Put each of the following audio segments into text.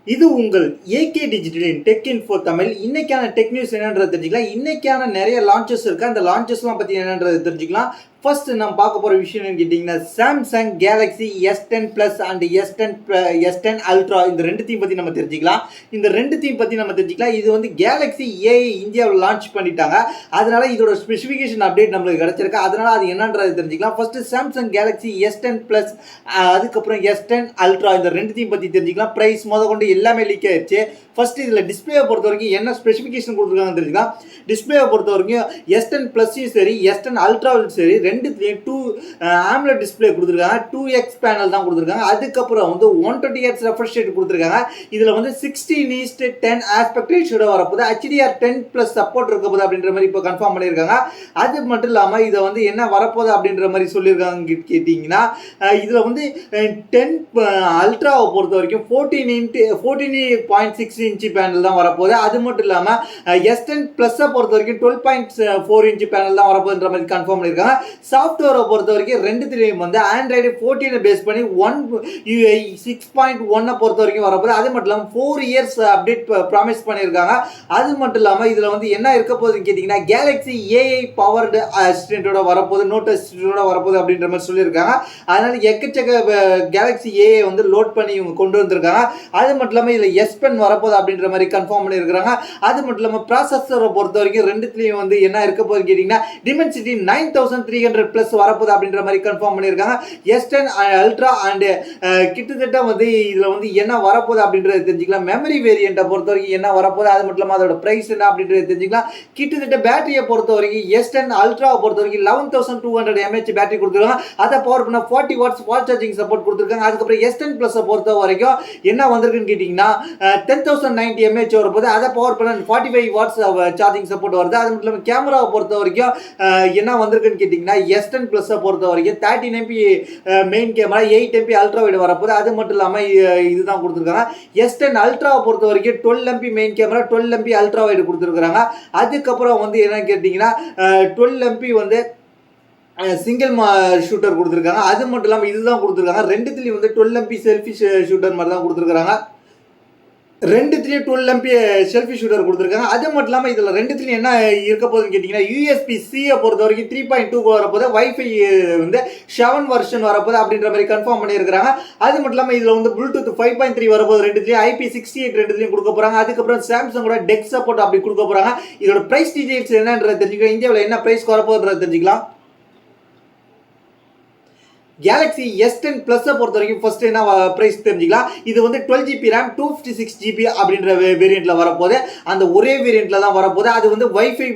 இது உங்கள் AK டிஜிட்டலின் tech info Tamil. இன்னைக்கான டெக் நியூஸ் என்னன்றது தெரிஞ்சுக்கலாம். இன்னைக்கான நிறைய லான்ச்சஸ் இருக்கு. அந்த லான்ச்சஸ்லாம் பற்றி என்னன்றது தெரிஞ்சுக்கலாம். ஃபர்ஸ்ட் நம்ம பார்க்க போகிற விஷயம் என்னன்னு கேட்டிங்கன்னா, Samsung Galaxy S10 plus and S10 ultra இந்த ரெண்டுத்தையும் பற்றி நம்ம தெரிஞ்சுக்கலாம். இந்த ரெண்டுத்தையும் பற்றி நம்ம தெரிஞ்சுக்கலாம். இது வந்து கேலக்ஸி ஏஐ இந்தியாவில் லான்ச் பண்ணிட்டாங்க. அதனால இதோட ஸ்பெசிஃபிகேஷன் அப்டேட் நம்மளுக்கு கிடச்சிருக்கு. அதனால அது என்னன்றது தெரிஞ்சுக்கலாம். First Samsung Galaxy S10 plus அதுக்கப்புறம் S10 அல்ட்ரா இந்த ரெண்டுத்தையும் பற்றி தெரிஞ்சுக்கலாம். ப்ரைஸ் கொண்டு எல்லாமே லீக் ஆயிடுச்சு. ஃபர்ஸ்ட் இதில் டிஸ்பிளேவை பொறுத்த வரைக்கும் என்ன ஸ்பெசிஃபிகேஷன் கொடுத்துருக்காங்கன்னு தெரிஞ்சுக்கலாம். டிஸ்பிளேவை பொறுத்த வரைக்கும் S10 ப்ளஸையும் சரி S10 அல்ட்ராவும் சரி ரெண்டுத்துலேயும் 2 AMOLED டிஸ்பிளே கொடுத்துருக்காங்க. 2x பேனல் தான் கொடுத்துருக்காங்க. அதுக்கப்புறம் வந்து 120 Hz ரெஃப்ரெஷ் ரேட் கொடுத்துருக்காங்க. இதில் வந்து 16:10 ஆஸ்பெக்ட் ரேஷியோட வரப்போது HDR10 ப்ளஸ் சப்போர்ட் இருக்க போது அப்படின்ற மாதிரி இப்போ கன்ஃபார்ம் பண்ணியிருக்காங்க. அது மட்டும் இல்லாமல் இதை வந்து என்ன வரப்போகுது அப்படின்ற மாதிரி சொல்லியிருக்காங்க கேட்டிங்கன்னா, இதில் வந்து 10 அல்ட்ராவை பொறுத்த வரைக்கும் 14.6 இன்ச்சு பேனல் தான் வரப்போகுது. அது மட்டும் இல்லாமல் S10 ப்ளஸை பொறுத்த வரைக்கும் 12.4 இன்ச்சு பேனல் தான் வரப்போகுதுன்ற மாதிரி கன்ஃபார்ம் பண்ணியிருக்காங்க. சாஃப்ட்வேரை பொறுத்த வரைக்கும் ரெண்டுத்திலையும் வந்து ஆண்ட்ராய்டு 14 பேஸ் பண்ணி 6.1 பொறுத்த வரைக்கும் வரப்போகுது. அது மட்டும் இல்லாமல் 4 இயர்ஸ் அப்டேட் ப்ராமிஸ் பண்ணியிருக்காங்க. அது மட்டும் இல்லாமல் இதில் வந்து என்ன இருக்க போகுதுன்னு கேட்டிங்கன்னா, கேலக்ஸி ஏஐ பவர்டு அசிஸ்டன்ட்டோட வரப்போகுது, நோட் அசிஸ்டன்ட்டோட வரப்போகுது அப்படின்ற மாதிரி சொல்லியிருக்காங்க. அதனால எக்கச்சக்க கேலக்ஸி ஏஐ வந்து லோட் பண்ணி இவங்க கொண்டு வந்திருக்காங்க. அது மட்டும் இல்லாமல் இதில் S Pen வரப்போகுது அப்படின்ற மாதிரி கன்ஃபார்ம் பண்ணியிருக்காங்க. அது மட்டும் இல்லாமல் ப்ராசஸரை பொறுத்த வரைக்கும் ரெண்டுத்துலையும் வந்து என்ன இருக்க போகுதுன்னு கேட்டிங்கன்னா, டிமென்சிட்டி 9300 ப்ளஸ் வரப்போகுது அப்படின்ற மாதிரி கன்ஃபார்ம் பண்ணியிருக்காங்க. S10 அல்ட்ரா அண்ட் கிட்டத்தட்ட வந்து இதில் வந்து என்ன வரப்போகுது அப்படின்றத தெரிஞ்சுக்கலாம். மெமரி வேரியண்ட்டை பொறுத்த வரைக்கும் என்ன வரப்போகுது, அது மட்டும் இல்லாமல் அதோட ப்ரைஸ் என்ன அப்படின்றத தெரிஞ்சுக்கலாம். கிட்டத்தட்ட பேட்டரியை பொறுத்த வரைக்கும் S10 அல்ட்ராவை பொறுத்த வரைக்கும் 11200 mAh பேட்டரி கொடுத்துருக்காங்க. அதை பவர் பண்ண 40 வாட்ஸ் ஃபாஸ்ட் சார்ஜிங் சப்போர்ட் கொடுத்துருக்காங்க. அதுக்கப்புறம் S10 ப்ளஸை பொறுத்த வரைக்கும் என்ன வந்திருக்குன்னு கேட்டிங்கன்னா, 10090 mAh வரப்போகுது. அதை பவர் பண்ண 45 வாட்ஸ் சார்ஜிங் சப்போர்ட் வருது. அது மட்டும் இல்லாமல் கேமராவை பொறுத்த வரைக்கும் என்ன வந்திருக்குன்னு கேட்டிங்கன்னா, S10 ப்ளஸை பொறுத்த வரைக்கும் 13 MP main camera, 8 MP ultra wide வரப்போகுது. அது மட்டும் இல்லாமல் இதுதான் கொடுத்துருக்காங்க. S10 அல்ட்ராவை பொறுத்த வரைக்கும் 12 MP main camera, 12 MP ultra wide கொடுத்துருக்காங்க. அதுக்கப்புறம் வந்து என்னன்னு கேட்டிங்கன்னா, 12 MP வந்து சிங்கிள் ஷூட்டர் கொடுத்துருக்காங்க. அது மட்டும் இல்லாமல் இதுதான் கொடுத்துருக்காங்க. ரெண்டுத்துலேயும் வந்து 12 MP செல்ஃபி ஷூட்டர் மாதிரி தான் கொடுத்துருக்காங்க. ரெண்டுத்துலேயும் 12 MP செல்ஃபி ஷூட்டர் கொடுத்துருக்காங்க. அது மட்டும் இல்லாமல் இதில் ரெண்டுத்துலையும் என்ன இருக்க போகுதுன்னு கேட்டிங்கன்னா, USB-Cயை பொறுத்த வரைக்கும் 3.2 வரப்போது, வைஃபை வந்து 7 வெர்ஷன் வரப்போது அப்படின்ற மாதிரி கன்ஃபார்ம் பண்ணியிருக்காங்க. அது மட்டும் இல்லாமல் இதில் வந்து ப்ளூடூத் 5.3 வரப்போது, ரெண்டுத்துலையும் IP68 ரெண்டுத்துலையும் கொடுக்க போகிறாங்க. அதுக்கப்புறம் சாம்சங்கோட டெக் சப்போர்ட் அப்படி கொடுக்க போகிறாங்க. இதோட ப்ரைஸ் டீடைல்ஸ் என்னன்றது தெரிஞ்சுக்கலாம். இந்தியாவில் என்ன ப்ரைஸ் வரப்போகுதுன்றது தெரிஞ்சுக்கலாம். கேலக்ஸி S10 ப்ளஸை பொறுத்த வரைக்கும் ஃபர்ஸ்ட் என்ன ப்ரைஸ் தெரிஞ்சுக்கலாம். இது வந்து 12GB RAM 256GB அப்படின்ற வேரியண்ட்டில் வரப்போகுது. அந்த ஒரே வேரியண்ட்டில் தான் வரப்போகுது. அது வந்து வைஃபை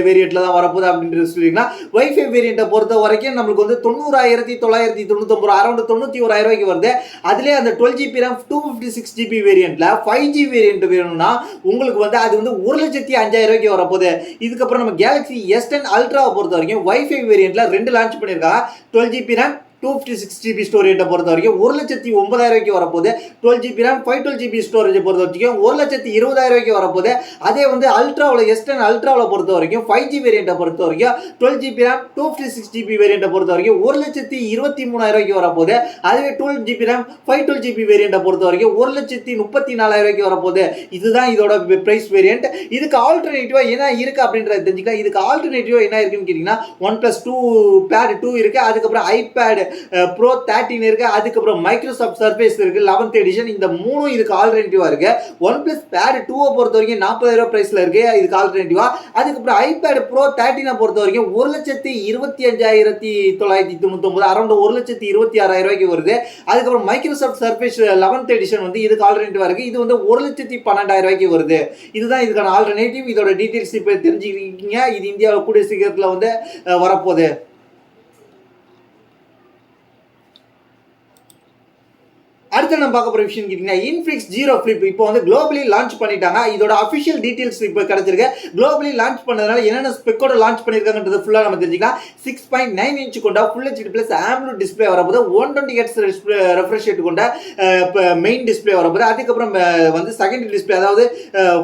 வேரியண்ட்டில் தான் வரப்போகுது அப்படின்றது சொல்லிக்கலாம். வைஃபை வேரியண்ட்டை பொறுத்த வரைக்கும் நம்மளுக்கு வந்து 90,999 அரௌண்ட் 91,000 ரூபாய்க்கு வருது. அதிலே அந்த 12GB RAM 256GB வேரியண்ட்டில் 5G variant வேணும்னா உங்களுக்கு வந்து அது வந்து 1,05,000 ரூபாய்க்கு வரப்போகுது. இதுக்கப்புறம் நம்ம கேலக்ஸி S10 அல்ட்ராவை பொறுத்த வரைக்கும் வைஃபை வேரியண்ட்டில் 2 லான்ச் பண்ணியிருக்காங்க. 12GB RAM 256GB ஸ்டோரேஜை பொறுத்த வரைக்கும் 1,09,000 ரூபாய்க்கு வரப்போகுது. 12GB RAM 512GB ஸ்டோரேஜை பொறுத்த வரைக்கும் 1,20,000 ரூபாய்க்கு வரப்போகுது. அதே வந்து அல்ட்ராவில் S10 அல்ட்ராவில் பொறுத்த வரைக்கும் 5G வேரியண்ட்டை பொறுத்த வரைக்கும் 12GB RAM 256GB வேரியண்ட்டை பொறுத்த வரைக்கும் 1,23,000 ரூபாய்க்கு வரப்போகுது. அதுவே 12GB RAM 512GB வேரியண்ட்டை பொறுத்த வரைக்கும் 1,34,000 ரூபாய்க்கு வரப்போகுது. இதுதான் இதோட ப்ரைஸ் வேரியண்ட். இதுக்கு ஆல்டர்னேட்டிவாக என்ன இருக்குது அப்படின்றத தெரிஞ்சுக்கலாம். இதுக்கு ஆல்டர்னேட்டிவாக என்ன இருக்குன்னு கேட்டிங்கன்னா, OnePlus 2 Pad 2 இருக்குது. அதுக்கப்புறம் iPad Pro 13 இருக்கு. அதுக்கப்புறம் மைக்ரோசாஃப்ட் சர்ஃபேஸ் இருக்கு 11th எடிஷன். இந்த மூணும் இதுக்கு ஆல்டர்னேட்டிவா இருக்கு. OnePlus Pad 2 பொறுத்த வரைக்கும் 40,000 ரூபாய் பிரைஸ்ல இருக்கு. இதுக்கு ஆல்டர்னேட்டிவா. அதுக்கப்புறம் iPad Pro 13 பொறுத்த வரைக்கும் 1,25,999 அரௌண்ட் 1,26,000 ரூபாய்க்கு வருது. அதுக்கப்புறம் மைக்ரோசாஃப்ட் சர்ஃபேஸ் 11th எடிஷன் வந்து இதுக்கு ஆல்டர்னேட்டிவா இருக்கு. இது வந்து 1,12,000 ரூபாய்க்கு வருது. இதுதான் இதுக்கான ஆல்டர்னேட்டிவ். இதோட டீடைல்ஸ் இப்போ தெரிஞ்சுக்கிட்டீங்க. இது இந்தியாவில் கூடிய சீக்கிரத்தில் வந்து வரப்போகுது. அடுத்து நம்ம பார்க்க போகிற விஷயம் கேட்டிங்கன்னா, இன்ஃபினிக்ஸ் ஜீரோ ஃபிளிப் இப்போ வந்து குளோபலி லான்ச் பண்ணிட்டாங்க. இதோட அஃபிஷியல் டீடைல்ஸ் இப்போ கிடச்சிருக்கு. குளோபலி லான்ச் பண்ணதுனால என்னென்ன ஸ்பெக்கோட லான்ச் பண்ணியிருக்காங்கன்றது ஃபுல்லாக நம்ம தெரிஞ்சுக்கலாம். 6.9 இன்ச் கொண்ட full HD plus AMOLED display வரப்போது. 120 Hz ரெஃப்ரெஷ் ரேட் கொண்ட மெயின் டிஸ்பிளே வரப்போது. அதுக்கப்புறம் வந்து செகண்டரி டிஸ்பிளே, அதாவது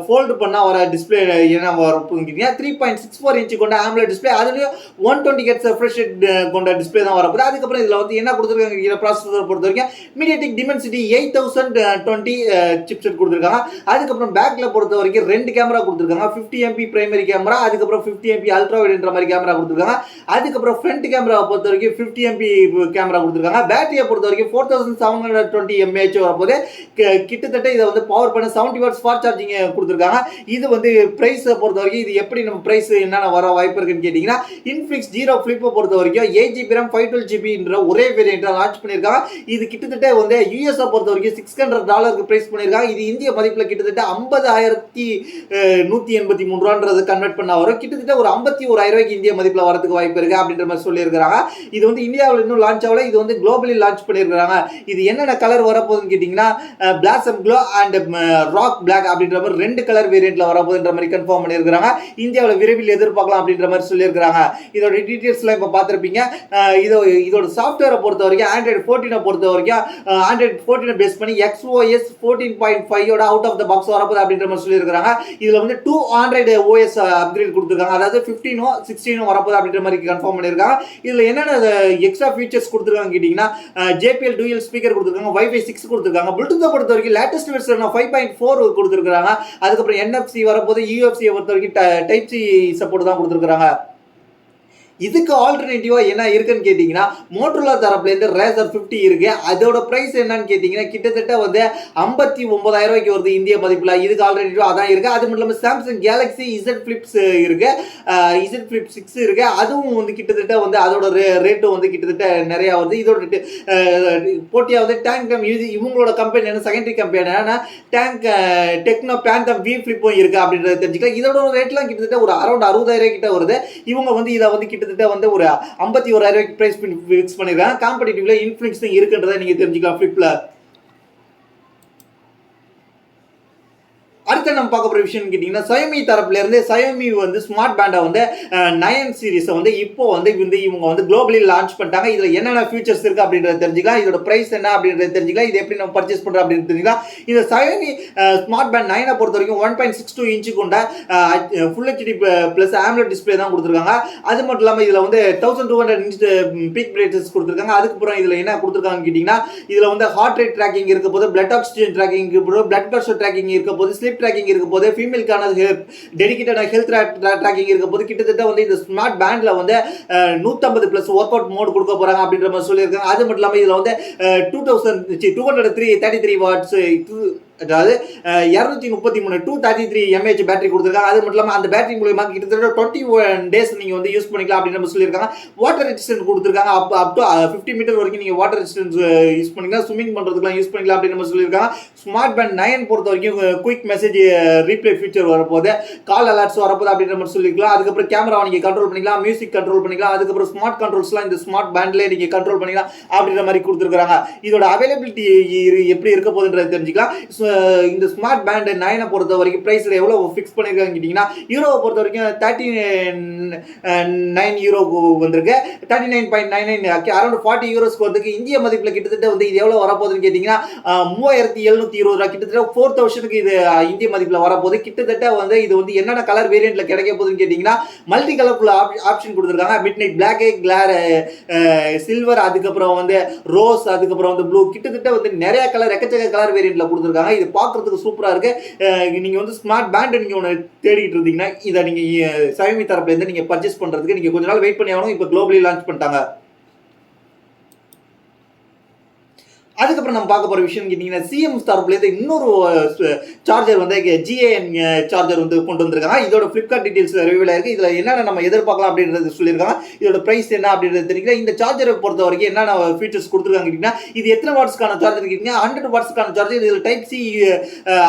ஃபோல்டு பண்ணால் வர டிஸ்பிளே என்ன வரப்போகுதுன்னு கேட்டிங்கன்னா, 3.64 இன்ச் கொண்ட AMOLED டிஸ்பிளே. அதுலேயும் 120 Hz ரெஃப்ரெஷ் ரேட் கொண்ட டிஸ்பிளே தான் வரப்போது. அதுக்கப்புறம் இதில் வந்து என்ன கொடுத்துருக்காங்க ப்ராசஸரை பொறுத்த வரைக்கும் MediaTek Dimensity டென்சிட்டி 8020 சிப்செட் கொடுத்துருக்காங்க. அதுக்கப்புறம் பேக்ல பொறுத்த வரைக்கும் 2 கேமரா கொடுத்துருக்காங்க. 50 MP பிரைமரி கேமரா, அதுக்கப்புறம் 50 MP அல்ட்ரா வைட்ன்ற மாதிரி கேமரா கொடுத்துருக்காங்க. அதுக்கப்புறம் ஃப்ரண்ட் கேமராவை பொறுத்த வரைக்கும் 50 MP கேமரா கொடுத்துருக்காங்க. பேட்டரியை பொறுத்த வரைக்கும் 4720 mAh வரப்போது. கிட்டத்தட்ட இதை வந்து பவர் பண்ண 70 வாட்ஸ் ஃபாஸ்ட் சார்ஜிங் கொடுத்துருக்காங்க. இது வந்து பிரைஸை பொறுத்த வரைக்கும் இது எப்படி நம்ம பிரைஸ் என்னென்ன வர வாய்ப்பு இருக்குன்னு கேட்டிங்கன்னா, இன்ஃபினிக்ஸ் ஜீரோ ஃபிளிப்பை பொறுத்த வரைக்கும் 8GB RAM 512GB ஒரே வேரியண்ட்டை லான்ச் பண்ணியிருக்காங்க. இது கிட்டத்தட்ட வந்து யூஎஸ்ஐ பொறுத்த வரைக்கும் $600 பிரைஸ் பண்ணியிருக்காங்க. இது இந்திய மதிப்பில் கிட்டத்தட்ட 50,183 ரூபான்றது கன்வெர்ட் பண்ண வரும். கிட்டத்தட்ட ஒரு 51,000 ரூபாய்க்கு இந்திய மதிப்பில் வரதுக்கு வாய்ப்பு இருக்கு அப்படின்ற மாதிரி சொல்லியிருக்காங்க. இது வந்து இந்தியாவில் இன்னும் லான்ச் ஆகல. இது வந்து குளோபலி லான்ச் பண்ணியிருக்காங்க. இது என்னென்ன கலர் வரப்போகுதுன்னு கேட்டிங்கன்னா, blossom glow and rock black அப்படின்ற மாதிரி 2 கலர் வேரியண்ட்ல வரப்போகுதுன்ற மாதிரி கன்ஃபார்ம் பண்ணியிருக்காங்க. இந்தியாவில் விரைவில் எதிர்பார்க்கலாம் அப்படின்ற மாதிரி சொல்லியிருக்காங்க. இதோட டீட்டெயில்ஸ்லாம் இப்போ பார்த்துருப்பீங்க. இதோட சாஃப்ட்வேரை பொறுத்த வரைக்கும் ஆண்ட்ராய்டு 14 பொறுத்த வரைக்கும் ஆண்ட்ராய்டு 14 பேஸ் பண்ணி XOS 14.5 out of the box வரப்போகுது அப்படின்ற மாதிரி சொல்லியிருக்காங்க. இதில் வந்து 2 ஆண்ட்ராய்டு OS அப்கிரேட் கொடுத்துருக்காங்க. அதாவது 15 16 வரப்போகுது அப்படின்ற மாதிரி கன்ஃபார்ம் பண்ணியிருக்காங்க. இதில் என்னென்ன எக்ஸ்ட்ரா ஃபீச்சர்ஸ் கொடுத்துருக்காங்க கேட்டிங்கன்னா, JBL டூயல் ஸ்பீக்கர் கொடுத்துருக்காங்க, Wi-Fi 6 கொடுத்துருக்காங்க. ப்ளூடூத்தை பொறுத்த வரைக்கும் லேட்டஸ்ட் வெர்ஷன் 5.4 கொடுத்துருக்காங்க. அதுக்கப்புறம் NFC வரப்போது. UFC பொறுத்த வரைக்கும் டைப் சி சப்போர்ட் தான் கொடுத்துருக்காங்க. இதுக்கு ஆல்டர்னேட்டிவா என்ன இருக்குன்னு கேட்டீங்கன்னா, மோட்டோரோலா தரப்புலேருந்து ரேசர் 50 இருக்கு. அதோட பிரைஸ் என்னன்னு கேட்டீங்கன்னா, கிட்டத்தட்ட வந்து 59,000 ரூபாய்க்கு வருது இந்திய மதிப்புல. இதுக்கு ஆல்டர்னேட்டிவா அதான் இருக்கு. அது மட்டும் இல்லாமல் சாம்சங் கேலக்ஸி Z Flip இருக்கு, Z Flip 6 இருக்கு. அதுவும் வந்து கிட்டத்தட்ட வந்து அதோட ரேட்டும் வந்து கிட்டத்தட்ட நிறைய வருது. இதோட போட்டியா வந்து டேங்க் இவங்களோட கம்பெனி என்ன செகண்டரி கம்பெனி டேங்க் டெக்னோ பேந்தம் V Flipம் இருக்கு அப்படின்றத தெரிஞ்சுக்கலாம். இதோட ரேட்லாம் கிட்டத்தட்ட ஒரு அரௌண்ட் 60,000 கிட்ட வருது. இவங்க வந்து இதை வந்து கிட்டத்தட்ட வந்து ஒரு 51,000 ரூபாய்க்கு பிரைஸ் ஃபிக்ஸ் பண்ணிருக்காங்க. காம்படிட்டிவ்ல இன்ஃபினிக்ஸ் இருக்குன்றதை நீங்க தெரிஞ்சுக்கலாம் ஃபிளிப்ல. அடுத்து நம்ம பார்க்க போகிற விஷயம் கேட்டிங்கன்னா, Xiaomi தரப்புலேருந்து Xiaomi வந்து ஸ்மார்ட் பேண்டை வந்து 9 சீரிஸை வந்து இப்போ வந்து இவங்க வந்து குளோபலி லான்ச் பண்ணிட்டாங்க. இதில் என்னென்ன ஃபீச்சர்ஸ் இருக்குது அப்படின்றத தெரிஞ்சுக்கலாம். இதோட ப்ரைஸ் என்ன அப்படின்றத தெரிஞ்சுக்கலாம். இது எப்படி நம்ம பர்ச்சேஸ் பண்ணுறோம் அப்படின்னு தெரிஞ்சுக்கலாம். இந்த Xiaomi ஸ்மார்ட் பேண்ட் 9 பொறுத்த வரைக்கும் 1.62 இன்ச்சு கொண்ட full HD plus AMOLED display தான் கொடுத்துருக்காங்க. அது மட்டும் இல்லாமல் இதில் வந்து 1200 பீக் பிரைட்னஸ் கொடுத்துருக்காங்க. அதுக்கப்புறம் இதில் என்ன கொடுத்துருக்காங்கன்னு கேட்டிங்கன்னா, இதில் வந்து ஹார்ட் ரேட் ட்ராக்கிங் இருக்க போது, பிளட் ஆக்சிஜன் ட்ராக்கிங் இருக்க போது, பிளட் ப்ரெஷர் ட்ராக்கிங் இருக்க போது, ஸ்லிப் ட்ராக்கிங் இருக்க போது, ஃபீமேலுக்கான டெடிகேட்டட் ஹெல்த் ட்ராக்கிங் இருக்க போது. கிட்டத்தட்ட வந்து இந்த ஸ்மார்ட் பேண்ட்ல வந்து 150+ ஒர்க் அவுட் மோட் கொடுக்க போறாங்க அப்படின்ற மாதிரி சொல்லியிருக்காங்க. அது மட்டும் இல்லாமல் இதுல வந்து 233 வாட்ஸ், அதாவது 233 233 mAh பேட்டரி கொடுத்துருக்காங்க. அது மட்டும் இல்லாமல் அந்த பேட்டரி மூலமா கிட்டத்தட்ட 21 டேஸ் நீங்க வந்து யூஸ் பண்ணிக்கலாம் அப்படின்னு சொல்லியிருக்காங்க. வாட்டர் ரெசிஸ்டன்ட் கொடுத்துருக்காங்க. அப் டு 50 மீட்டர் வரைக்கும் நீங்க வாட்டர் ரெசிஸ்டன்ஸ் யூஸ் பண்ணிக்கலாம், ஸ்விமிங் பண்றதுக்குலாம் யூஸ் பண்ணிக்கலாம் அப்படின்னு சொல்லியிருக்காங்க. ஸ்மார்ட் பேண்ட் 9 பொறுத்த வரைக்கும் குயிக் மெசேஜ் ரீப்ளே ஃபீச்சர் வரப்போது, கால் அலர்ட்ஸ் வரப்போது அப்படின்ற மாதிரி சொல்லிக்கலாம். அதுக்கப்புறம் கேமராவை நீங்க கண்ட்ரோல் பண்ணிக்கலாம், மியூசிக் கண்ட்ரோல் பண்ணிக்கலாம். அதுக்கப்புறம் ஸ்மார்ட் கண்ட்ரோல்ஸ்லாம் இந்த ஸ்மார்ட் பேண்ட்லேயே நீங்க கண்ட்ரோல் பண்ணிக்கலாம் அப்படின்ற மாதிரி கொடுத்துருக்காங்க. இதோட அவைலபிலிட்டி எப்படி இருக்க போகுதுன்றது தெரிஞ்சுக்கலாம். இந்த ஸ்மார்ட் பேண்ட் 9 பொறுத்த வரைக்கும் பிரைஸ்ல எவ்வளவு ஃபிக்ஸ் பண்ணிருக்காங்க கேட்டீங்கன்னா, யூரோவை பொறுத்த வரைக்கும் 39 யூரோக்கு வந்திருக்கு. 39.99 அரௌண்ட் 40 யூரோஸ்க்கு வந்து இந்திய மதிப்பில் கிட்டத்தட்ட வந்து இது எவ்வளவு வரப்போகுதுன்னு கேட்டீங்கன்னா 3720 ரூபா, கிட்டத்தட்ட 4000க்கு இது இந்திய மதிப்பில் வரப்போகுது. கிட்டத்தட்ட வந்து இது வந்து என்னென்ன கலர் வேரியன்ட்ல கிடைக்க போகுதுன்னு கேட்டீங்கன்னா, மல்டி கலர்ஃபுல் ஆப்ஷன் கொடுத்துருக்காங்க. மிட் நைட் பிளாக், கிளார் சில்வர், அதுக்கப்புறம் வந்து ரோஸ், அதுக்கப்புறம் வந்து ப்ளூ, கிட்டத்தட்ட வந்து நிறைய கலர் எக்கச்சக்க கலர் வேரியன்ட்ல கொடுத்துருக்காங்க. இது பார்க்கறதுக்கு சூப்பரா இருக்கு. நீங்க வந்து ஸ்மார்ட் பேண்ட் நீங்க ஒன்று தேடிட்டு இருந்தீங்கன்னா இதை நீங்க Xiaomi தரப்புல இருந்து நீங்க பர்ச்சேஸ் பண்றதுக்கு நீங்க கொஞ்ச நாள் வெயிட் பண்ணி ஆகணும். இப்போ குளோபலி லான்ச் பண்ணிட்டாங்க. அதுக்கப்புறம் நம்ம பார்க்க போகிற விஷயம் கேட்டிங்கன்னா, சிஎம் தரப்புலேருந்து இன்னொரு சார்ஜர் வந்து GAN சார்ஜர் வந்து கொண்டு வந்திருக்காங்க. இதோட ஃப்ளிப்கார்ட் டீட்டெயில்ஸ் ரிவ்யூவில் இருக்குது. இதில் என்னென்ன நம்ம எதிர்பார்க்கலாம் அப்படின்றது சொல்லியிருக்காங்க. இதோட ப்ரைஸ் என்ன அப்படின்றது தெரியுங்க. இந்த சார்ஜரை பொறுத்த வரைக்கும் என்னென்ன ஃபீச்சர்ஸ் கொடுத்துருக்காங்க கேட்டிங்கன்னா, இது எத்தனை வாட்ஸ்க்கான சார்ஜர் கேட்டிங்கன்னா 100 வாட்ஸ்க்கான சார்ஜர். இதில் டைப் சி,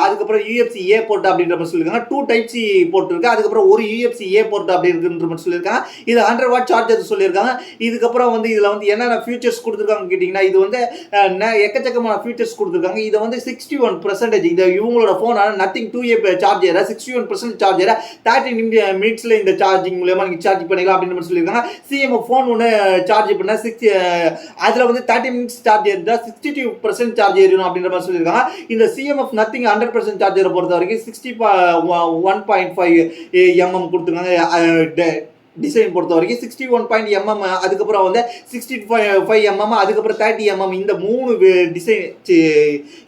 அதுக்கப்புறம் UFC-A போர்ட் அப்படின்ற மாதிரி சொல்லியிருக்காங்க. 2 டைப் சி போர்ட் இருக்குது. அதுக்கப்புறம் ஒரு UFC-A போர்ட் அப்படி இருக்குன்ற மாதிரி சொல்லியிருக்காங்க. இது 100 வாட் சார்ஜர் சொல்லியிருக்காங்க. இதுக்கப்புறம் வந்து இதில் வந்து என்னென்ன ஃபீச்சர்ஸ் கொடுத்துருக்காங்க கேட்டிங்கன்னா, இது வந்து எக்கச்சக்கமான ஃபீச்சர்ஸ் கொடுத்துருக்காங்க. இதை வந்து 61% இந்த இவங்களோட ஃபோனான நத்திங் 2A சார்ஜரை 61% சார்ஜரை 30 மினிட்ஸில் இந்த சார்ஜிங் மூலமா நீங்கள் சார்ஜ் பண்ணிக்கலாம் அப்படின்னு சொல்லியிருக்காங்க. சிஎம் ஃபோன் ஒன்று சார்ஜ் பண்ண அதில் வந்து 30 மினிட்ஸ் சார்ஜ் இருந்தால் 62% சார்ஜ் ஏறணும் அப்படின்ற மாதிரி சொல்லியிருக்காங்க. இந்த சிஎம்எஃப் நத்திங் 100% சார்ஜரை பொறுத்த வரைக்கும் 61.5 mm கொடுத்துருக்காங்க. டிசைன் பொறுத்த வரைக்கும் 61.mm, அதுக்கப்புறம் வந்து 65mm, அதுக்கப்புறம் 30mm, இந்த 3 டிசைன்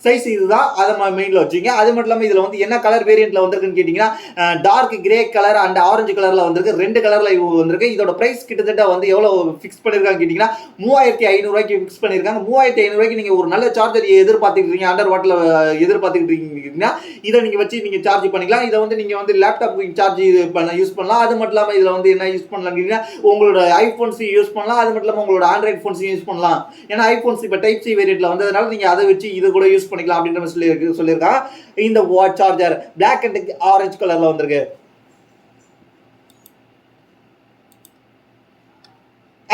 சைஸ் இதுதான். அதை மெயினில் வச்சுங்க. அது மட்டும் இல்லாமல் இதில் வந்து என்ன கலர் வேரியண்ட்டில் வந்திருக்குன்னு கேட்டிங்கன்னா dark grey colour and orange கலரில் வந்திருக்கு. 2 கலரில் வந்திருக்கு. இதோட ப்ரைஸ் கிட்டத்தட்ட வந்து எவ்வளோ ஃபிக்ஸ் பண்ணியிருக்காங்க கேட்டிங்கன்னா 3500 ஃபிக்ஸ் பண்ணியிருக்காங்க. 3500 நீங்கள் ஒரு நல்ல சார்ஜர் எதிர்பார்த்துட்டு இருக்கீங்க, அண்டர் வாட்டில் எதிர்பார்த்துட்டு இருக்கீங்கன்னா இதை நீங்கள் வச்சு நீங்கள் சார்ஜ் பண்ணிக்கலாம். இதை வந்து நீங்கள் வந்து லேப்டாப் சார்ஜ் யூஸ் பண்ணலாம். அது மட்டும் இல்லாமல் இதில் வந்து என்ன யூஸ் பண்ணலாம், உங்களோட ஐபோன்ஸ் யூஸ் பண்ணலாம். அது மட்டும் இல்லாமல் உங்களோட ஆண்ட்ராய்ட் ஃபோன்ஸ் யூஸ் பண்ணலாம். ஏன்னா ஐபோன்ஸ் இப்போ டைப் சி வேரியண்ட்ல வந்ததுனால நீங்க அதை வச்சு இது கூட யூஸ் பண்ணிக்கலாம் அப்படின்ற மாதிரி சொல்லியிருக்காங்க. இந்த watch charger black and orange கலர்ல வந்திருக்கு.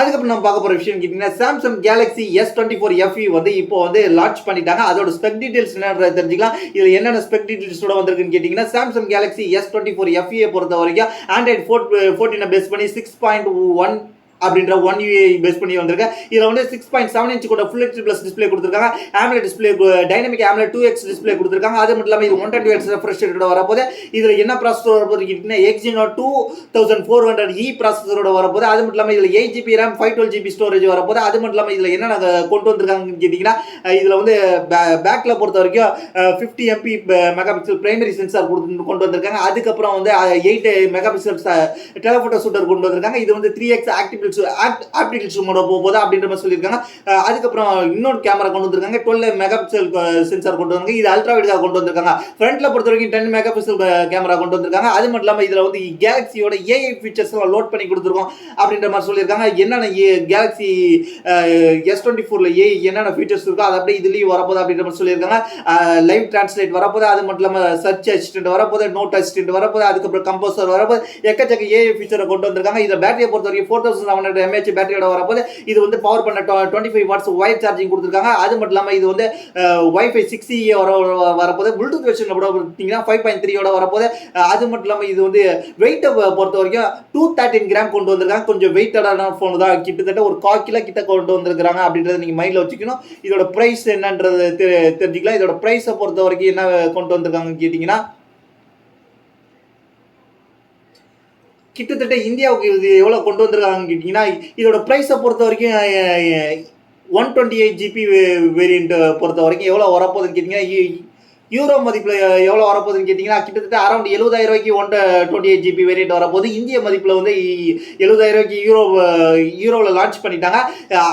அதுக்கப்புறம் நம்ம பார்க்க போற விஷயம் கேட்டீங்கன்னா சாம்சங் கேலக்ஸி S24 FE வந்து இப்போ வந்து லான்ச் பண்ணிட்டாங்க. அதோட ஸ்பெக் டீடைல்ஸ் என்னன்றதை தெரிஞ்சுக்கலாம். இதுல என்னென்ன ஸ்பெக் டீடைல்ஸோட வந்திருக்குன்னு கேட்டீங்கன்னா சாம்சங் கேலக்ஸி S24 FE பொறுத்த வரைக்கும் ஆண்ட்ராய்ட் 14 பேஸ் பண்ணி 6.1 அப்படின்ற 1 UI பேஸ் பண்ணி வந்திருக்கு. இதில் வந்து 6.7 இன்ச் கூட ஃபுல் ஹெச்டி ப்ளஸ் டிஸ்பிளே கொடுத்துருக்காங்க. AMOLED display, dynamic AMOLED 2X display கொடுத்துருக்காங்க. அது மட்டும் இல்லாமல் இது 120 Hz ரெஃப்ரெஷ் ரேட்டோட வரப்போது. இதில் என்ன ப்ராசஸர் வரப்போது கேட்டிங்கன்னா Exynos 2400E ப்ராசஸரோட வரப்போது. அது மட்டும் இல்லாமல் இதில் 8GB RAM 512GB ஸ்டோரேஜ் வரப்போது. அது மட்டும் இல்லாமல் இதில் என்ன கொண்டு வந்திருக்காங்கன்னு கேட்டிங்கன்னா இதில் வந்து பேக்கில் பொறுத்த வரைக்கும் 50 MP மெகாபிக்சல் பிரைமரி சென்சார் கொண்டு வந்திருக்காங்க. அதுக்கப்புறம் வந்து 8 மெகாபிக்சல் டெலஃபோட்டோ ஷூட்டர் கொண்டு வந்திருக்காங்க. இது வந்து 3X ஆக்டிவ் ஆப்டிகல் ஜூமோட போகுது அப்படின்ற மாதிரி சொல்லியிருக்காங்க. அதுக்கப்புறம் இன்னொரு கேமரா கொண்டு வந்திருக்காங்க. 12 மெகாபிக்சல் சென்சார் கொண்டு வந்தாங்க. இது அல்ட்ரா வைடாக கொண்டு வந்திருக்காங்க. ஃப்ரண்ட்ல பொறுத்த வரைக்கும் 10 மெகாபிக்சல் கேமரா கொண்டு வந்திருக்காங்க. அது மட்டும் இல்லாமல் இதில் வந்து கேலக்ஸியோட AI ஃபீச்சர்ஸ் எல்லாம் லோட் பண்ணி கொடுத்துருக்கோம் அப்படின்ற மாதிரி சொல்லியிருக்காங்க. என்னென்ன கேலக்ஸி S24 AI என்னென்ன ஃபீச்சர்ஸ் இருக்கோ அதை அப்படியே இதுலேயும் வரப்போது அப்படின்ற மாதிரி சொல்லியிருக்காங்க. லைவ் டிரான்ஸ்லேட் வரப்போது. அது மட்டும் இல்லாமல் சர்ச் அசிஸ்டன்ட் வரப்போது, நோட் அசிஸ்டன்ட் வரப்போது, அதுக்கப்புறம் கம்போசர் வரப்போது, எக்கச்சக்க AI ஃபீச்சரை கொண்டு வந்திருக்காங்க. இதில் பேட்டரியை பொறுத்த வரைக்கும் 4700 mAh பேட்டரியோட வரப்போது. இது வந்து பவர் பண்ண 25 வாட்ஸ் வயர் சார்ஜிங் கொடுத்துருக்காங்க. அது மட்டும் இல்லாமல் இது வந்து Wi-Fi 6E வரப்போது. ப்ளூடூத் வெர்ஷன் கூட பார்த்தீங்கன்னா 5.3 வரப்போது. அது மட்டும் இல்லாமல் இது வந்து வெயிட்டை பொறுத்த வரைக்கும் 213 கிராம் கொண்டு வந்திருக்காங்க. கொஞ்சம் வெயிட்டடான ஃபோன் தான். கிட்டத்தட்ட ஒரு 1/4 கிலோ கிட்ட கொண்டு வந்திருக்காங்க அப்படின்றத நீங்கள் மைண்டில் வச்சுக்கணும். இதோட ப்ரைஸ் என்னன்றது தெரிஞ்சுக்கலாம். இதோட ப்ரைஸை பொறுத்த வரைக்கும் என்ன கொண்டு வந்திருக்காங்கன்னு கேட்டிங்கன்னா கிட்டத்தட்ட இந்தியாவுக்கு இது எவ்வளோ கொண்டு வந்திருக்காங்கன்னு கேட்டிங்கன்னா இதோட ப்ரைஸை பொறுத்த வரைக்கும் 128GB வேரியண்ட் பொறுத்த வரைக்கும் எவ்வளோ வரப்போகுதுன்னு கேட்டிங்கன்னா யூரோ மதிப்பில் எவ்வளோ வரப்போகுதுன்னு கேட்டிங்கன்னா கிட்டத்தட்ட அரௌண்ட் 70,000 128GB வேரியண்ட் வரப்போகுது. இந்திய மதிப்பில் வந்து 70,000 யூரோவில் லான்ச் பண்ணிட்டாங்க.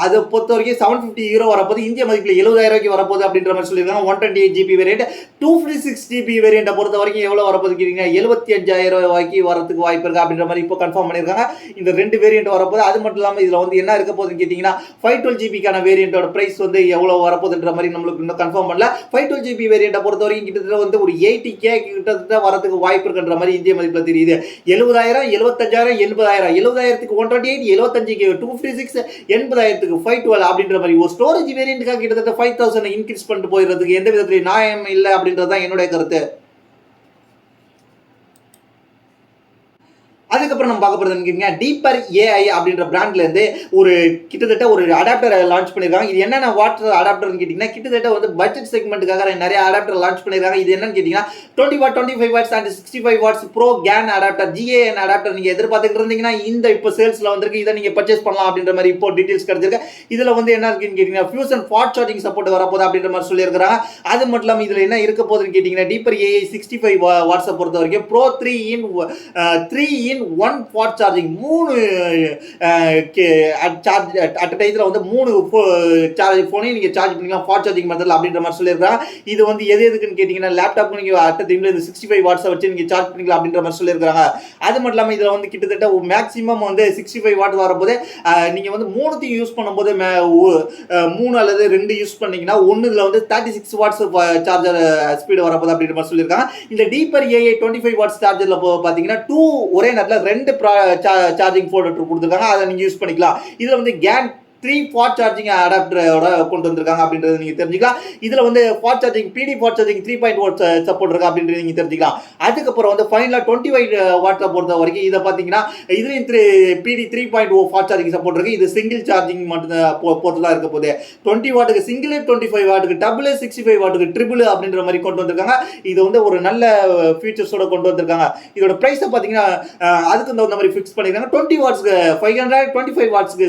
அதை பொறுத்த வரைக்கும் 750 வரப்போகுது. இந்திய மதிப்பில் 70,000 வரப்போகுது அப்படின்ற மாதிரி சொல்லியிருக்காங்க. 128GB variant. 256GB வேரியண்ட்டை பொறுத்த வரைக்கும் எவ்வளோ வரப்போகுது கேட்டிங்கன்னா 75,000 வரதுக்கு வாய்ப்பு இருக்குது அப்படின்ற மாதிரி இப்போ கன்ஃபார்ம் பண்ணியிருக்காங்க. இந்த 2 வேரியண்ட் வரப்போகுது. அது மட்டும் இல்லாமல் இதில் வந்து என்ன இருக்க போகுதுன்னு கேட்டிங்கன்னா 512GBக்கான வேரியண்ட்டோட ப்ரைஸ் வந்து எவ்வளோ வரப்போகுதுன்ற மாதிரி நம்மளுக்கு இன்னும் கன்ஃபார்ம் பண்ணல. 512GB வேரியண்ட்டை பொறுத்த வரைக்கும் கிட்டத்தட்ட வந்து ஒரு 80K கிட்டத்தட்ட வரதுக்கு வாய்ப்பு இருக்குன்ற மாதிரி இந்திய மதிப்பில் தெரியுது. 70,000, 75,000, 80,000, 70,000க்கு 128, 75க்கு 256, 80,000க்கு 512 அப்படின்ற மாதிரி ஒரு ஸ்டோரேஜ் வேரியண்ட்டுக்காக கிட்டத்தட்ட 5,000 இன்க்ரீஸ் பண்ணிட்டு போயிடுறதுக்கு எந்த விதத்துலையும் நியாயம் இல்லை அப்படின்றது தான் என்னுடைய கருத்து. அதுக்கப்புறம் நம்ம பார்க்க போகிறது டீப்பர் AI அப்படின்ற பிராண்ட்லேருந்து ஒரு கிட்டத்தட்ட ஒரு அடாப்டர் லான்ச் பண்ணியிருக்காங்க. இது என்னென்ன வாட்டர் அடாப்டர்னு கேட்டிங்கன்னா கிட்டத்தட்ட வந்து பட்ஜெட் செக்மெண்ட்டுக்காக நிறைய அடாப்டர் லான்ச் பண்ணியிருக்காங்க. இது என்னன்னு கேட்டிங்கன்னா 20 watt, 25 watts and 65 watts pro GaN adapter, GAN adapter நீங்கள் எதிர்பார்த்துக்கிட்டு இருந்தீங்கன்னா இந்த இப்போ சேல்ஸில் வந்திருக்கு. இதை நீங்கள் பர்ச்சேஸ் பண்ணலாம் அப்படின்ற மாதிரி இப்போ டீட்டெயில்ஸ் கிடைச்சிருக்கு. இதில் வந்து என்ன இருக்குன்னு கேட்டிங்கன்னா ஃபியூசன் ஃபாஸ்ட் சார்ஜிங் சப்போர்ட் வரப்போகுது அப்படின்ற மாதிரி சொல்லியிருக்காங்க. அது மட்டும் இல்லாமல் இதில் என்ன இருக்க போகுதுன்னு கேட்டிங்கன்னா டீப்பர் AI 65 வாட்ஸை பொறுத்த வரைக்கும் bro 3 in 1 fast charging 3 charge at டைத்தில் வந்து 3 ஃபோனையும் நீங்கள் சார்ஜ் பண்ணிக்கலாம் ஃபாஸ்ட் சார்ஜிங் மெத்தடில் அப்படின்ற மாதிரி சொல்லியிருக்காங்க. இது வந்து எதுக்குன்னு கேட்டிங்கன்னா லேப்டாப் நீங்கள் அட் டைமில் இந்த 65 வாட்ஸை வச்சு நீங்கள் சார்ஜ் பண்ணிக்கலாம் அப்படின்ற மாதிரி சொல்லியிருக்காங்க. அது மட்டும் இல்லாமல் இதில் வந்து கிட்டத்தட்ட மேக்ஸிமம் வந்து 65 வாட் வரும்போது நீங்கள் வந்து 3 யூஸ் பண்ணும்போது 3 அல்லது 2 யூஸ் பண்ணிங்கன்னா ஒன்று இதில் வந்து 36 வாட்ஸ் சார்ஜர் ஸ்பீடு வரப்போது அப்படின்ற மாதிரி சொல்லியிருக்காங்க. இந்த டீப்பர் AI 25 வாட்ஸ் சார்ஜரில் பார்த்தீங்கன்னா 2 ஒரே நேரத்தில் 2 சார்ஜிங் போர்ட் கொடுத்துருக்காங்க. அதை நீங்கள் யூஸ் பண்ணிக்கலாம். இதில் வந்து கேன் 3 ஃபாஸ்ட் சார்ஜிங் அடாப்டரோட கொண்டு வந்திருக்காங்க அப்படின்றது நீங்க தெரிஞ்சுக்கலாம். இதுல வந்து ஃபாஸ்ட் சார்ஜிங் பிடி ஃபாஸ்ட் சார்ஜிங் 3.1 சப்போர்ட் இருக்கு அப்படின்றது நீங்க தெரிஞ்சுக்கலாம். அதுக்கப்புறம் வந்து ஃபைனலா 25 வாட்டை பொறுத்த வரைக்கும் இதை பார்த்தீங்கன்னா இதுலயும் பிடி 3.0 ஃபாஸ்ட் சார்ஜிங் சப்போர்ட் இருக்கு. இது சிங்கிள் சார்ஜிங் மட்டும் போர்ட் தான் இருக்க போகுது. 20 வாட்டுக்கு சிங்கிள், 25 வாட்டுக்கு டபுள், 65 வாட்டுக்கு ட்ரிபிள் அப்படின்ற மாதிரி கொண்டு வந்திருக்காங்க. இது வந்து ஒரு நல்ல ஃபீச்சர்ஸோட கொண்டு வந்திருக்காங்க. இதோட பிரைஸ் பார்த்தீங்கன்னா அதுக்கு தகுந்த மாதிரி ஃபிக்ஸ் பண்ணிருக்காங்க. 20 வாட்ஸ்க்கு 500, 25 வாட்ஸ்க்கு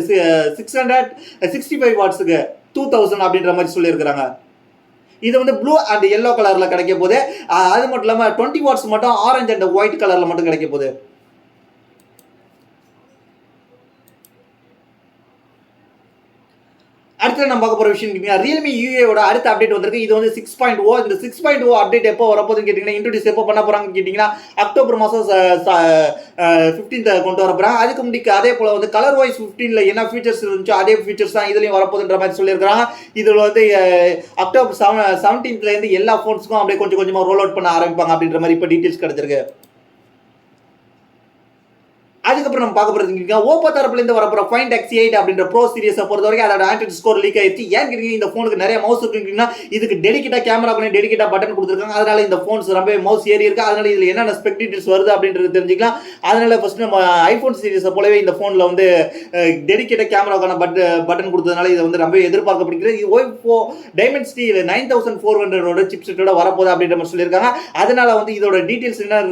600, 65 வாட்ஸ்க்கு 2000 அப்படின்ற மாதிரி சொல்லியிருக்காங்க. இது வந்து ப்ளூ அண்ட் எல்லோ கலர்ல கிடைக்க போகுது. அது மட்டும் இல்லாம 20 வாட்ஸ் மட்டும் ஆரஞ்சு அண்ட் ஒயிட் கலர்ல மட்டும் கிடைக்க போகுது. அடுத்து நம்ம பார்க்க போற விஷயம் கேட்டீங்கன்னா ரியல்மி யூஏவோட அடுத்த அப்டேட் வந்திருக்கு. இது வந்து 6.0. இந்த 6.0 அப்டேட் எப்போ வரப்போகுதுன்னு கேட்டீங்கன்னா இன்ட்ரோடியூஸ் எப்போ பண்ண போறாங்கன்னு கேட்டீங்கன்னா அக்டோபர் மாதம் 15th கொண்டு வர போறாங்க. அதுக்கு முன்னாடி அதே போல வந்து கலர் வைஸ் 15ல என்ன ஃபீச்சர்ஸ் இருந்துச்சோ அதே ஃபீச்சர்ஸ் தான் இதுலயும் வரப்போகுதுன்ற மாதிரி சொல்லியிருக்காங்க. இதில் வந்து அக்டோபர் 17th இருந்து எல்லா ஃபோன்ஸுக்கும் அப்படியே கொஞ்சம் கொஞ்சமா ரோல் அவுட் பண்ண ஆரம்பிப்பாங்க அப்படின்ற மாதிரி இப்போ டீட்டெயில்ஸ் கிடைச்சிருக்கு. அதுக்கப்புறம் நம்ம பார்க்க போறது ஓப்போ தரப்புல இருந்து வரப்போற Find X8 அப்படின்ற ப்ரோ சீரிஸை பொறுத்த வரைக்கும் அதோட ஆண்ட்ராய்ட் ஸ்கோர் லீக் ஆயிடுச்சு. ஏன் கேட்டீங்கன்னா இந்த ஃபோனுக்கு நிறைய மவுஸ் இருக்குன்னா இதுக்கு டெடிகேட்டா கேமராக்கு டெடிகேட்டா பட்டன் கொடுத்துருக்காங்க. அதனால இந்த ஃபோன்ஸ் ரொம்ப மவுஸ் ஏறி இருக்கு. அதனால இதுல என்னென்ன ஸ்பெக் டீடைல்ஸ் வருது அப்படின்றது தெரிஞ்சுக்கலாம். அதனால ஃபர்ஸ்ட் நம்ம ஐபோன் சீரிஸை போலவே இந்த ஃபோன்ல வந்து டெடிகேட்டா கேமராக்கான பட்டன் கொடுத்ததுனால இதை வந்து ரொம்ப எதிர்பார்க்கப்படுகிறது. ஓப்போ டைமென்சிட்டி 9400 சிப்செட்டோட வரப்போகுது அப்படின்ற மாதிரி சொல்லியிருக்காங்க. அதனால வந்து இதோட டீடைல்ஸ் என்ன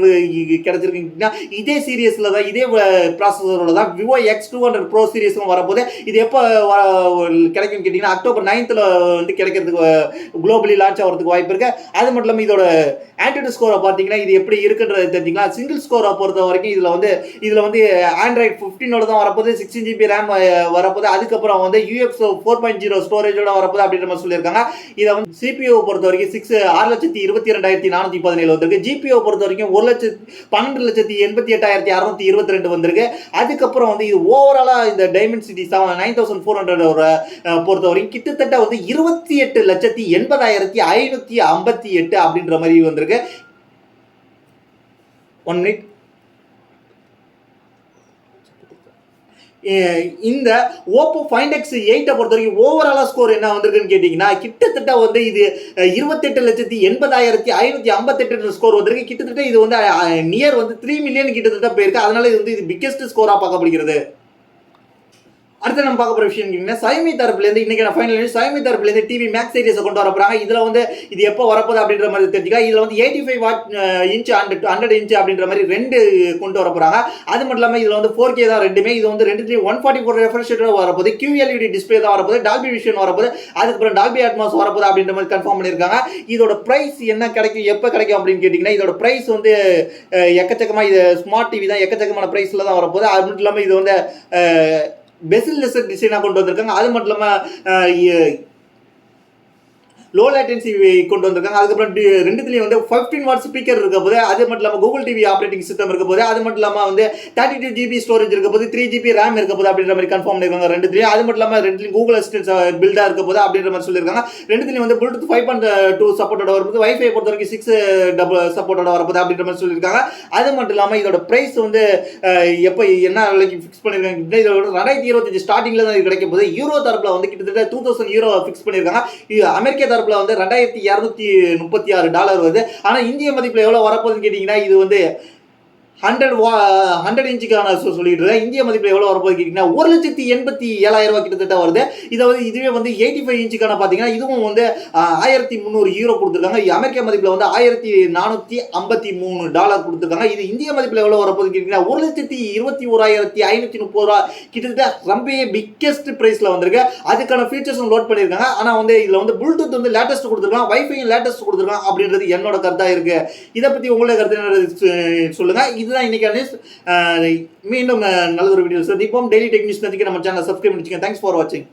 கிடைச்சிருக்குன்னா இதே சீரியஸ்ல தான் இதே ப்ராசஸரோட தான் விவோ X200 ப்ரோ சீரிஸும் வரப்போது. இது எப்போ கிடைக்கும் கேட்டிங்கன்னா அக்டோபர் 9th வந்து கிடைக்கிறதுக்கு குளோபலி லான்ச் ஆகிறதுக்கு வாய்ப்பு இருக்கு. அது மட்டும் இல்லாமல் இதோட ஆண்ட்ராய்டு ஸ்கோரை பார்த்தீங்கன்னா இது எப்படி இருக்குன்றது தெரிஞ்சுக்கலாம். சிங்கிள் ஸ்கோரை பொறுத்த வரைக்கும் இதில் வந்து ஆண்ட்ராய்டு 15ஓட தான் வரப்போது. 16 GB ரேம் வரப்போது. அதுக்கப்புறம் வந்து UFS 4.0 ஸ்டோரேஜோட வரப்போது அப்படின்ற மாதிரி சொல்லியிருக்காங்க. இதை வந்து CPU பொறுத்த வரைக்கும் 6,22,417 வந்திருக்கு. GPU பொறுத்த வரைக்கும் 1,12,88,622 வந்திருக்கு. அதுக்கப்புறம் வந்து இது ஓவராலா இந்த டைமென்சிட்டி 9400 பொறுத்த வரைக்கும் கிட்டத்தட்ட வந்து 28,80,558 அப்படின்ற மாதிரி வந்திருக்கு. 1 மினிட். இந்த ஓப்போ Find X8 பொறுத்த வரைக்கும் ஓவராலா ஸ்கோர் என்ன வந்திருக்குன்னு கேட்டீங்கன்னா கிட்டத்தட்ட வந்து இது 28,80,558 ஸ்கோர் வந்திருக்கு. கிட்டத்தட்ட இது வந்து நியர் வந்து 3 மில்லியன் கிட்டத்தட்ட போயிருக்கு. அதனால இது வந்து இது பிக்கெஸ்ட் ஸ்கோரா பார்க்கப்படுகிறது. அடுத்து நம்ம பார்க்க போற விஷயம் கேட்டீங்கன்னா Xiaomi தரப்புல இருந்து இன்னைக்கு ஃபைனல் Xiaomi தரப்புல இருந்து டிவி மேக்ஸ் சீரிஸை கொண்டு வர போறாங்க. இதுல வந்து இது எப்போ வரப்போகுது அப்படின்ற மாதிரி தெரிஞ்சுக்கலாம். இதுல வந்து 85 வாட் இன்ச் அண்ட் 100 இன்ச் அப்படின்ற மாதிரி ரெண்டு கொண்டு வர போறாங்க. அது மட்டும் இல்லாம இதுல வந்து 4K தான் ரெண்டுமே. இது வந்து 144 ரெஃப்ரெஷ் ரேட்டோட வரப்போகுது. QLED டிஸ்பிளே தான் வரப்போகுது. டால்பி விஷன் வரப்போகுது. அதுக்கப்புறம் டால்பி அட்மாஸ் வரப்போகுது அப்படின்ற மாதிரி கன்ஃபார்ம் பண்ணியிருக்காங்க. இதோட பிரைஸ் என்ன கிடைக்கும் எப்போ கிடைக்கும் அப்படின்னு கேட்டீங்கன்னா இதோட பிரைஸ் வந்து எக்கச்சக்கமா இது ஸ்மார்ட் டிவி தான் எக்கச்சக்கமான பிரைஸ்ல தான் வரப்போகுது. அது மட்டும் இல்லாம இது வந்து பெசில் டிசைனாக கொண்டு வந்திருக்காங்க. அது மட்டும் இல்லாமல் லோ லேட்டன்சி கொண்டு வந்திருக்காங்க. அதுக்கப்புறம் ரெண்டுத்துலேயும் வந்து 15 வாட் ஸ்பீக்கர் இருக்க போது. அது மட்டும் இல்லாமல் கூகுள் டிவி ஆப்ரேட்டிங் சிஸ்டம் இருக்க போது. அது மட்டும் இல்லாமல் வந்து 32 GB ஸ்டோரேஜ் இருக்க போது. 3 GB ரேம் இருக்க போது அப்படின்ற மாதிரி கன்ஃபார்ம் பண்ணிருக்காங்க ரெண்டுத்துலையும். அது மட்டும் இல்லாமல் ரெண்டுலையும் கூகுள் அசிஸ்டன்ட் பில்டாக இருக்க போது அப்படின்ற மாதிரி சொல்லியிருக்காங்க. ரெண்டுத்துலையும் வந்து ப்ளூடூத் 5.2 சப்போர்ட்டோட வரும்போது வைஃபை பொறுத்த வரைக்கும் 6 சப்போர்ட்டோட வரப்போது அப்படின்ற மாதிரி சொல்லியிருக்காங்க. அது மட்டும் இல்லாமல் இதோட பிரைஸ் வந்து எப்போ என்ன விலைக்கு ஃபிக்ஸ் பண்ணியிருக்காங்க இதோட 2025 ஸ்டார்டிங்கில் தான் இது கிடைக்க போது. யூரோ தரப்பில் வந்து கிட்டத்தட்ட 2000 யூரோ ஃபிக்ஸ் பண்ணியிருக்காங்க. அமெரிக்க தரப்பு வந்து $2236 வருது. ஆனா இந்திய மதிப்புல எவ்வளவு வரப்போகுதுன்னு கேட்டீங்கன்னா இது வந்து 100 இன்ச்சுக்கான சொல்லிட்டு இருக்கேன். இந்திய மதிப்பில் எவ்வளோ வரப்போது கேட்டிங்கன்னா 1,87,000 கிட்டத்தட்ட வருது. இதை வந்து இதுவே வந்து 85 இன்ச்சுக்கான பார்த்தீங்கன்னா இதுவும் வந்து 1300 யூரோ கொடுத்துருக்காங்க. அமெரிக்க மதிப்பில் வந்து $1453 கொடுத்துருக்காங்க. இது இந்திய மதிப்பில் எவ்வளோ வரப்போது கேட்டிங்கன்னா 1,21,530 கிட்டத்தட்ட ரொம்ப பிக்கெஸ்ட் ப்ரைஸில் வந்திருக்கு. அதுக்கான ஃபீச்சர்ஸும் லோட் பண்ணியிருக்காங்க. ஆனால் வந்து இதில் வந்து ப்ளூடூத் வந்து லேட்டஸ்ட் கொடுத்துருக்காங்க, வைஃபையும் லேட்டஸ்ட் கொடுத்துருக்காங்க அப்படின்றது என்னோட கருத்தாக இருக்குது. இதை பற்றி உங்களோட கருத்து என்ன சொல்லுங்கள். இதுதான் இன்னைக்கான மீண்டும் நல்ல ஒரு வீடியோ சந்திப்போம். டெய்லி டெக் நியூஸ் நம்ம சேனலை சப்ஸ்கிரைப் பண்ணிக்கோங்க. தேங்க்ஸ் ஃபார் வாட்சிங்.